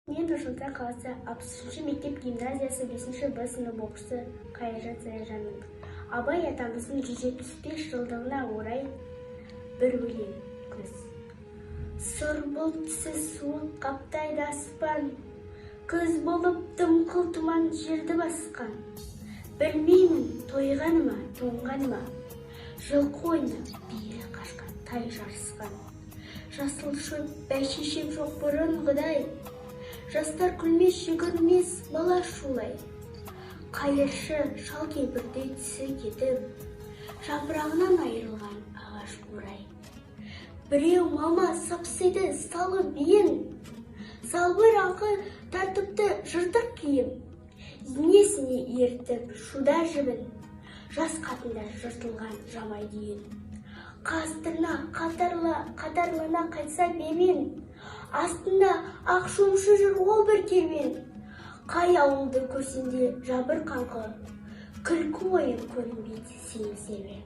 Мен Нұрсұлтан қаласы 60-шы мектеп гимназиясы 5-ші Б сынып оқушысы Қайыржан Саяжанның Абай атамыздың 175 жылдығына орай бір өлең күз. Сұр бұлтсыз суық қаптайды аспан, күз болып дымқыл тұман жерді басқан. Білмеймін тойғаныма, тоңғаныма, жылқы ойнап бие қашқан, тай жарысқан. Жасыл шөп бәйшешек жоқ бұрынғыдай, жастар күлмес, жүгірмес, бала шулай. Қайыршы шал кемпірдей тісі кетіп, жапырағынан айырылған ағаш қурай. Біреу мама сапсиды салы биін, салбыр ақы тартыпты жыртық киім. Енесіне ертіп шуда жібін, жас қатында жыртылған жамай дейін. Қастырна қатарлана қайтса бемен, астында ақ шомшы жүр ол бір керуен. Қай ауылды көрсенде жабыр қаңқы, күлкі ойын көрінбейді сені серуен.